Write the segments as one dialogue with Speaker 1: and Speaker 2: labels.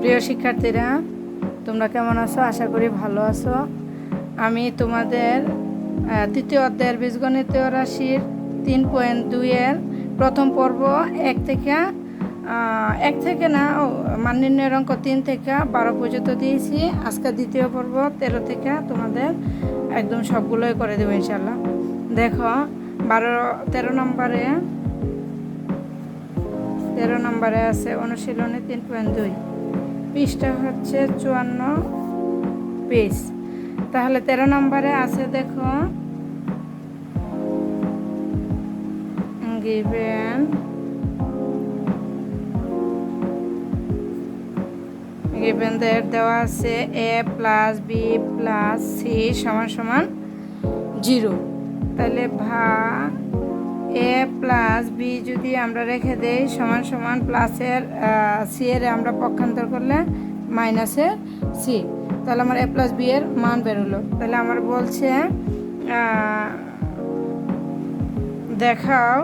Speaker 1: প্রিয় শিক্ষার্থীরা, তোমরা কেমন আছো? আশা করি ভালো আছো। আমি তোমাদের তৃতীয় অধ্যায়ের বীজগণিতীয় রাশির 3.2-এর প্রথম পর্ব এক থেকে না মান নির্ণয়ের অঙ্ক 3 থেকে 12 পর্যন্ত দিয়েছি। আজকে দ্বিতীয় পর্ব 13 থেকে তোমাদের একদম সবগুলোই করে দেবো ইনশাল্লাহ। দেখো 13 নম্বরে আছে অনুশীলনী 3.2, পৃষ্ঠা হচ্ছে 54 পেজ। তাহলে 13 নম্বরে আছে, দেখো গিভেন দেওয়া আছে a plus B plus C সমান সমান 0। তাহলে এ প্লাস বি যদি আমরা রেখে দেই সমান সমান প্লাসের সি এর আমরা পক্ষান্তর করলে মাইনাসের সি, তাহলে আমার এ প্লাস বি এর মান বেরোলো। তাহলে আমার বলছে দেখাও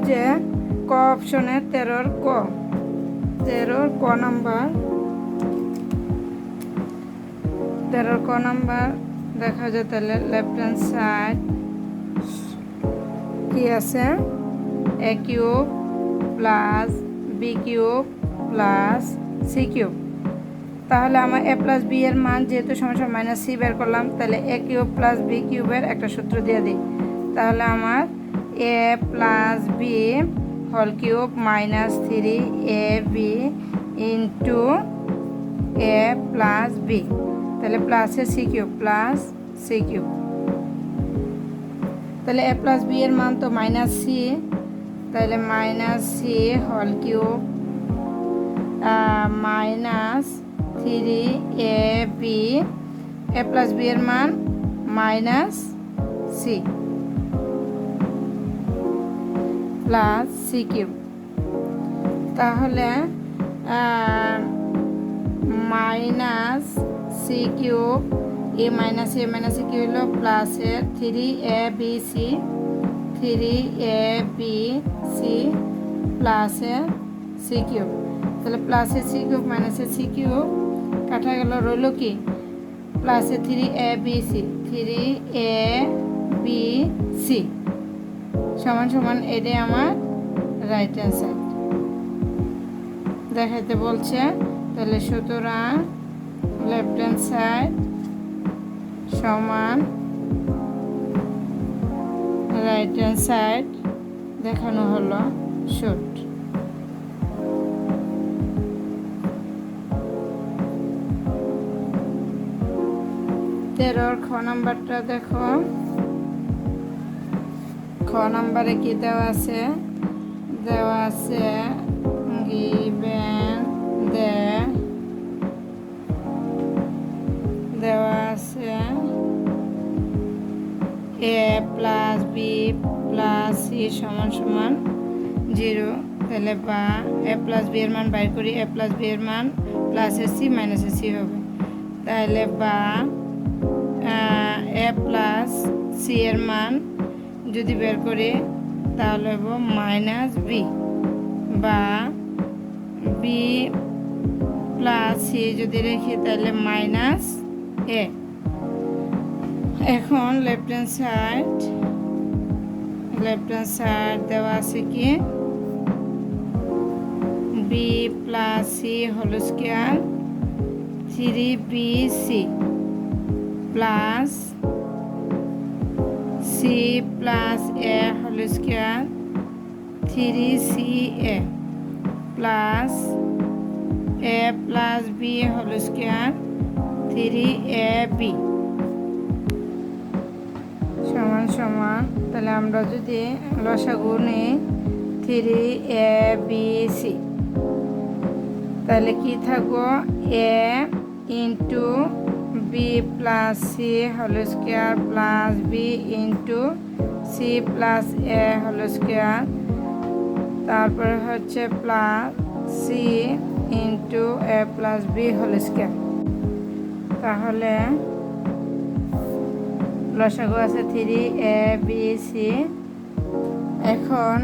Speaker 1: যে ক অপশনের 13 ক নাম্বার দেখা যায়। তাহলে লেফট হ্যান্ড সাইড কি আছে? A cube plus B cube plus C cube. তাহলে আমার এ প্লাস বি এর মান যেহেতু সমান মাইনাস সি বের করলাম, তাহলে এ কিউব প্লাস বি কিউবের একটা সূত্র দিয়ে দিই। তাহলে আমার A plus B whole cube minus 3ab into A plus B, তাহলে প্লাসের C cube plus C cube. তাহলে এ প্লাস বি এর মান তো মাইনাস সি, তাহলে minus C whole cube minus 3ab, A plus B এর মান minus C plus C cube. তাহলে minus C cube A minus কি হলো প্লাসের 3abc প্লাসের সি কিউব। তাহলে প্লাসের সি কিউব মাইনাসের সি কিউব কাটা গেল, রইল কি প্লাসের 3abc সমান সমান এটাই আমার রাইট হ্যান্ড সাইড দেখাইতে বলছে। তাহলে সুতরাং লেফট হ্যান্ড সাইড সমান রাইট হ্যান্ড সাইড দেখানো হলো শুট। খ নাম্বারটা দেখো, খ নাম্বারে কি দেওয়া আছে? গিভেন দেওয়া আছে এ প্লাস বি প্লাস সি সমান সমান 0। তাহলে বা এ প্লাস বি এর মান বাইর করি, এ প্লাস বি এর মান প্লাসের সি মাইনাসের সি হবে। তাহলে বা এ প্লাস সি এর মান যদি বের করি তাহলে হবো মাইনাস বি, বা বি প্লাস সি যদি রেখি তাহলে মাইনাস এ। এখন লেফট হ্যান্ড সাইড দেওয়া আছে কি B plus C whole square 3bc plus C plus A whole square 3ca plus A plus B whole square 3ab সমান সমান। তাহলে আমরা যদি লসাগু নিই 3abc, তাহলে কি থাকবো A into B plus C whole square plus B into C plus A whole square, তারপরে হচ্ছে plus C into A plus B whole square. তাহলে লসাগু আছে 3abc। এখন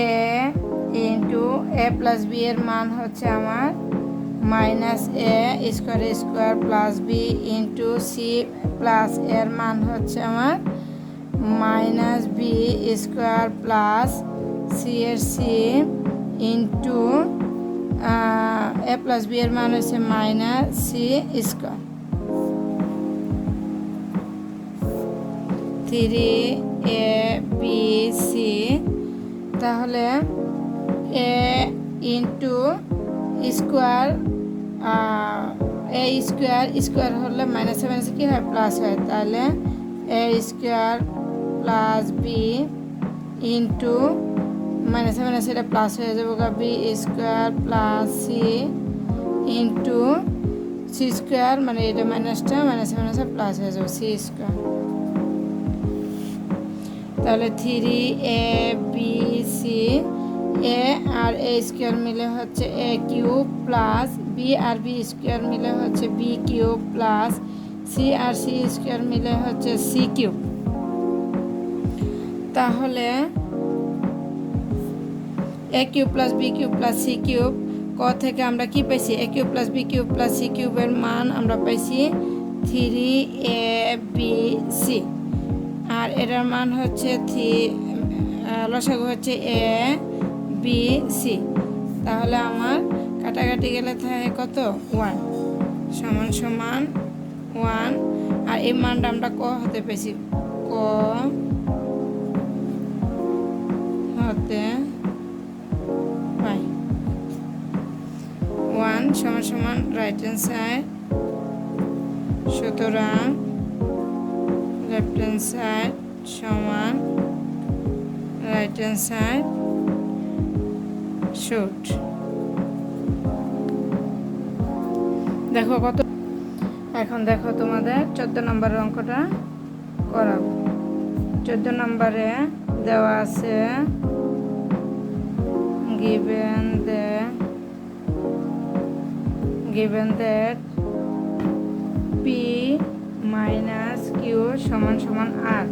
Speaker 1: A into A plus B এর মান হচ্ছে আমার minus A square plus B into C plus এর মান হচ্ছে আমার minus B square plus C এর C into A plus B এর মান হচ্ছে মাইনাস সি স্কোয়ার। 3abc, তাহলে A into square A square হলে মাইনাসে মাইনাসে কী হয় প্লাস হয়, তাহলে A square plus B into মাইনাসে মাইনাসে এটা প্লাস হয়ে যাবে B square plus C into C square, মানে এটা মাইনাসটা মাইনাসে মাইনাসে প্লাস হয়ে যাবে সি স্কোয়ার। তাহলে 3abc, এ আর এ স্কোয়ার মিলে হচ্ছে এ কিউব প্লাস বি আর বি স্কোয়ার মিলে হচ্ছে বি কিউব প্লাস সি আর সি স্কোয়ার মিলে হচ্ছে সি কিউব। তাহলে A cube plus B cube plus C cube ক থেকে আমরা কি পাইছি, A cube plus B cube plus C কিউবের মান আমরা পাইছি 3abc, আর এটার মান হচ্ছে লসাগু হচ্ছে এ বি সি। তাহলে আমার কাটাকাটি গেলে থাকে কত 1 সমান সমান 1, আর এই মানটা আমরা ক হতে পেয়েছি, ক হতে পাই 1 সমান সমান রাইট হ্যান্ড সাইড, সুতরাং লেফট হ্যান্ড সাইড সমান রাইট হ্যান্ড সাইড শুট। দেখো কত, এখন দেখো তোমাদের 14 নম্বরের অঙ্কটা করাবো। 14 নম্বরে দেওয়া আছে given that p minus Q সমান সমান আর,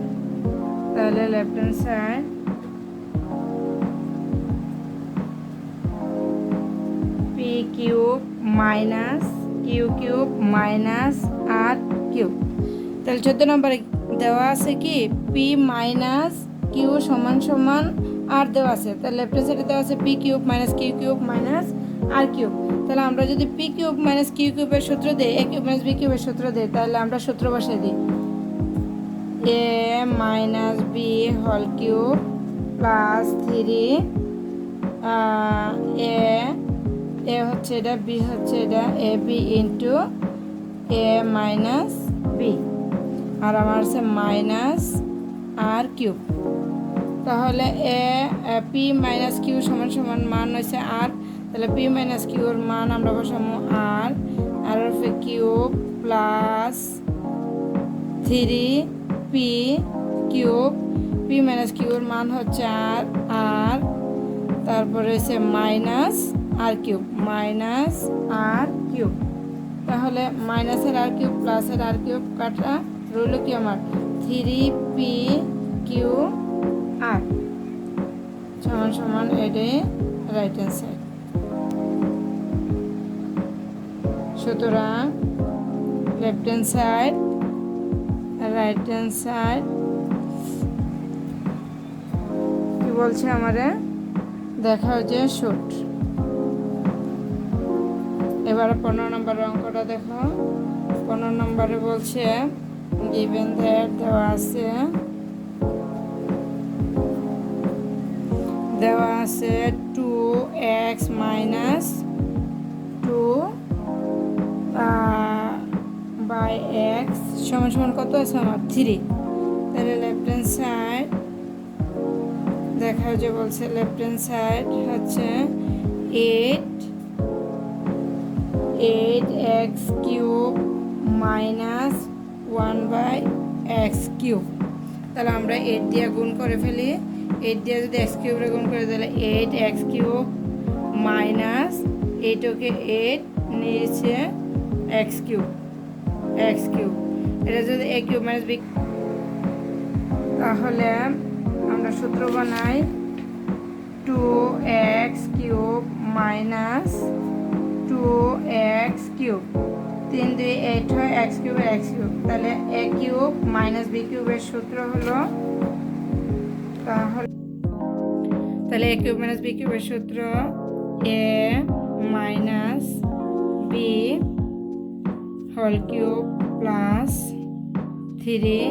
Speaker 1: তাহলে left hand side P cube minus Q cube minus R cube. তাহলে 14 নম্বরে দেওয়া আছে কি পি মাইনাস কিউ সমান সমান আর দেওয়া আছে, তাহলে লেফট হ্যান্ড সাইডে দেওয়া আছে P cube minus Q cube minus R cube. তাহলে আমরা যদি পি কিউব মাইনাস কিউ কিউবের সূত্র দিই, এ কিউব মাইনাস বি কিউবের সূত্র দিই, তাহলে আমরা সূত্র বসাই দিই A minus B whole cube plus 3 A হচ্ছে এটা, বি হচ্ছে এটা, A B into A minus B, আর আমার আছে মাইনাস আর কিউব। তাহলে এ পি মাইনাস কিউ সমান সমান মান হয়েছে আর, তাহলে পি মাইনাস কিউর মান আমরা বসাবো আর হচ্ছে cube plus 3p cube, P minus কিউর মান হচ্ছে আর তারপরে হচ্ছে মাইনাস আর কিউব তাহলে মাইনাসের আর কিউব প্লাসের আর কিউব কাটা রইল কি আমার 3p কিউ আর সমান সমান এটাই রাইট হ্যান্ড সাইড। সুতরাং left hand side right hand side কি বলছে আমারে দেখা যে শুট। এবারে 15 নম্বরের অঙ্কটা দেখো। 15 নম্বরে বলছে গিভেন দ্যাট দেওয়া আছে 2x মাইনাস 2 বাই x সমান সমান কত আছে আমার 3। তাহলে লেফট হ্যান্ড সাইড দেখা যে বলছে লেফট হ্যান্ড সাইড হচ্ছে 8x cube minus 1 by x cube. তাহলে আমরা 8 দিয়ে গুণ করে ফেলি, 8 দিয়ে যদি x কিউবরে গুণ করে তাহলে 8x কিউব মাইনাস 8 ওকে 8 নিচে x কিউব এটা যদি a কিউব মাইনাস b, তাহলে আমরা সূত্র বানাই 2x cube minus 2 x cube, 3 2 8 হয়, এক্স কিউবের এক্স কিউব। তাহলে এ কিউব মাইনাস বি কিউবের সূত্র হলো, তাহলে এ কিউব মাইনাস বি কিউবের সূত্র A minus B whole cube plus 3,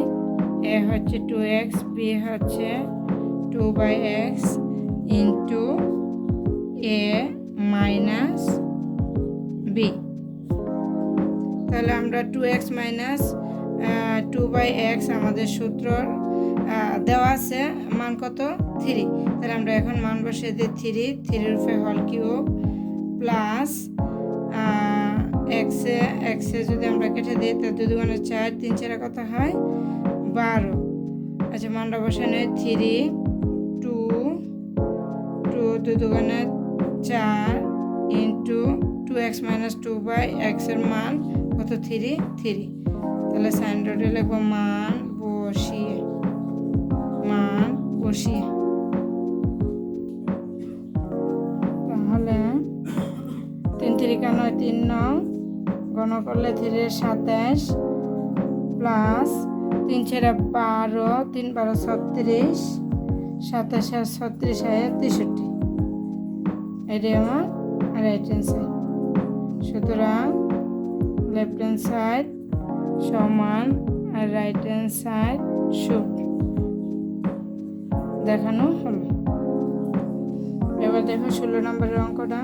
Speaker 1: A হচ্ছে 2x, বি হচ্ছে 2/x into A minus B. তাহলে আমরা 2x মাইনাস 2/x আমাদের সূত্র দেওয়া আছে, মান কত 3। তাহলে আমরা এখন মান বসিয়ে দিই 3 রুপে হোল কিউব প্লাস এক্সে যদি আমরা কেটে দিই তাহলে 2 দুগুণে 4, 3 4 কত হয় 12। আচ্ছা মানটা বসে নেই 3 2 2 দুগুণে 4 ইন্টু 2x মাইনাস 2/x এর মান কত 3। তাহলে সাইন রোডে লিখবো মান বসিয়ে তাহলে 3 3 9 3 9 গণ করলে 3 27 প্লাস 3 4 12 3 12 36 27 আর 36 63, এটাই আমার রাইট হ্যান্ড সাইড। সুতরাং লেফট হ্যান্ড সাইড সমান আর রাইট হ্যান্ড সাইড শুট দেখানো হলো। এবার দেখো 16 নম্বরের অঙ্কটা।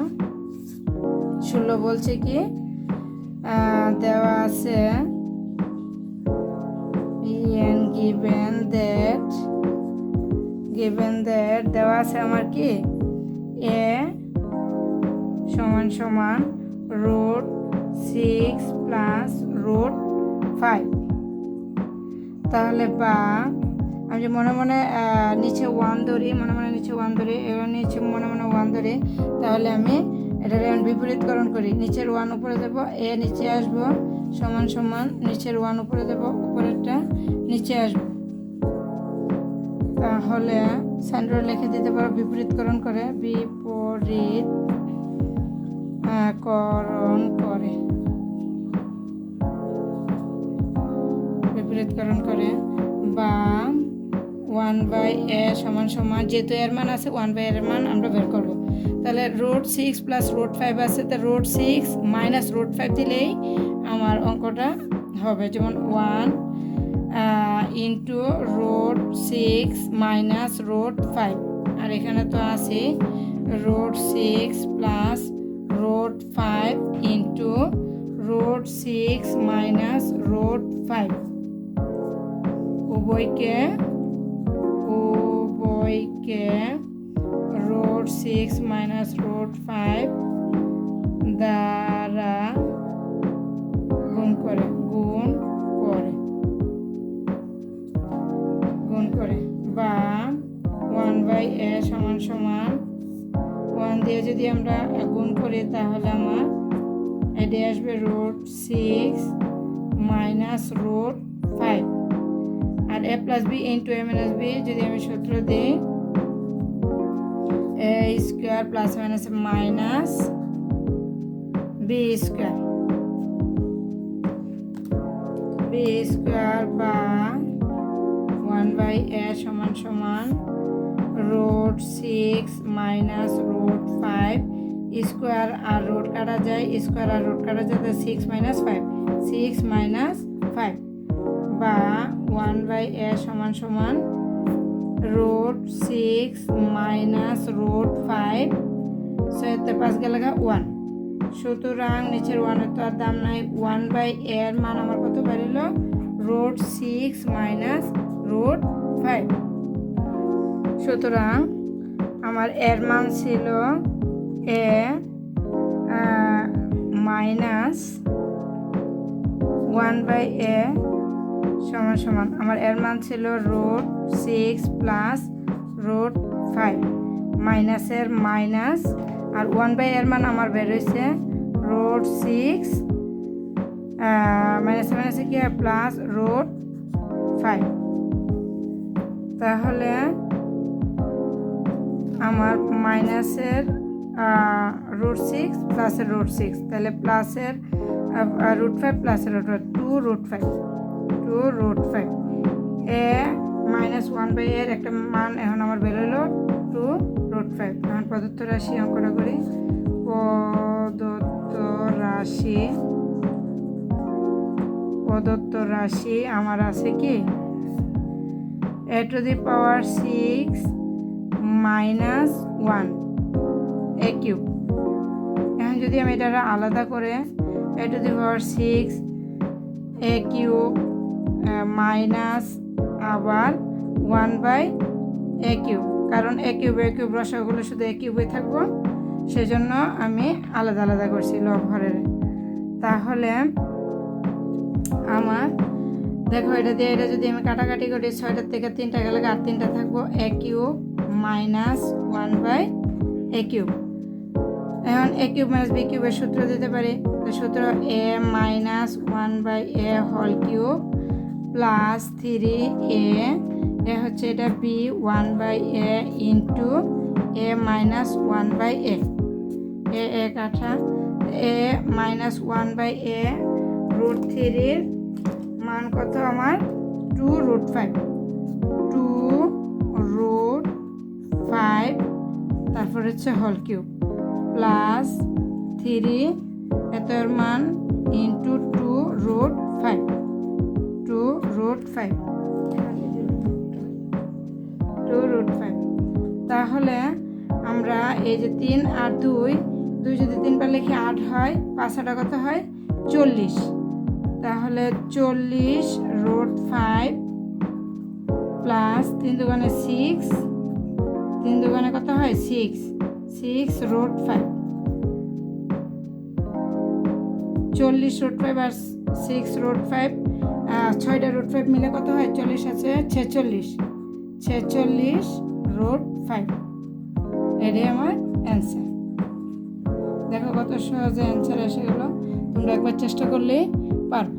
Speaker 1: 16 বলছে কি দেওয়া আছে given that দেওয়া আছে আমার কি এ সমান সমান রুট 6 প্লাস রুট 5। তাহলে বা আমি যে মনে মনে নিচে 1 ধরি, এবার নিচে মনে 1 ধরি, তাহলে আমি এটা বিপরীতকরণ করি। নিচের 1 উপরে দেবো, এ নিচে আসবো সমান সমান নিচের 1 উপরে দেবো, উপরেরটা নিচে আসবো। তাহলে সেন্টার লিখে দিতে পারো বিপরীতকরণ করে, বিপরীতকরণ করে বা 1/a সমান সমান, যেহেতু এর মান আছে 1/a এর মান আমরা বের করব। তাহলে রুট 6 প্লাস রুট 5 আছে, তো রুট 6 মাইনাস রুট 5 দিলেই আমার অঙ্কটা হবে। যেমন 1 ইন্টু রুট 6 মাইনাস রুট 5, আর এখানে তো আছে root 6 plus root 5 into root 6 minus root 5, উভয়কে রুট 6 মাইনাস রুট 5 দ্বারা গুণ করে বা 1/a সমান সমান 1 দিয়ে যদি আমরা গুণ করি তাহলে আমার এটা আসবে রুট 6 মাইনাস রুট 5, আর a plus B into a minus B যদি আমি সূত্র দিই a square plus minus minus B square বা 1/a সমান সমান রুট 6 মাইনাস রুট 5 স্কোয়ার আর রুট কাটা যায়, 6 মাইনাস 5 বা 1/a সমান সমান রুট 6 মাইনাস রুট 5, 5 গেলে 1। সুতরাং নিচের 1 তো আর দাম নাই, 1/a এর মান আমার কত বেরোলো রুট 6 মাইনাস রুট 5। সুতরাং আমার এর মান ছিল এ মাইনাস 1/a সমান সমান আমার এর মান ছিল রুট 6 প্লাস রুট 5 মাইনাসের মাইনাস, আর 1/a এর মান আমার বেরোইছে রুট 6 মাইনাসে কি প্লাস রুট 5। তাহলে আমার মাইনাসের √6 প্লাসের √6, তাহলে প্লাসের √5 প্লাসের √5, 2√5 এ -1/a এর একটা মান এখন আমার বের হলো 2√5। এখন প্রদত্ত রাশি অঙ্কটা করি। প্রদত্ত রাশি আমার আছে কি a⁻6 - 1 a³। এখন যদি আমি এটা আলাদা করে a⁻6 a³ মাইনাস আবার 1/a³, কারণ a³ রসাগুলো শুধু a³ থাকবো, সেজন্য আমি আলাদা আলাদা করছি লব হরের। তাহলে আমার দেখো এটা দিয়ে এটা যদি আমি কাটাকাটি করি, 6টার থেকে 3টা গেলে আর 3টা থাকবো a³ মাইনাস 1/a³। এখন a³ মাইনাস b³ এর সূত্র দিতে পারি, তো সূত্র a minus 1/a whole cube plus 3a এ হচ্ছে এটা b 1/a into a minus 1/a এ কাঠা a মাইনাস 1/a √3 মান কত আমার 2√5 তারপর হচ্ছে হোল কিউব প্লাস 3 এতর মান ইন্টু 2√5 তাহলে আমরা এই যে 3 আর 2 যদি 3 বার লিখি 8 হয়, 5 কত হয় 40। তাহলে 40√5 প্লাস 3 দুগুণে 6, 3 দুগুণে কত হয় 6√5 40√5 আর 6√5 6টা √5 মিলে কত হয় 40 আছে 46√5। এটাই আমার অ্যান্সার। দেখো কত সহজে অ্যান্সার এসে গেল, তোমরা একবার চেষ্টা করলেই পারবে।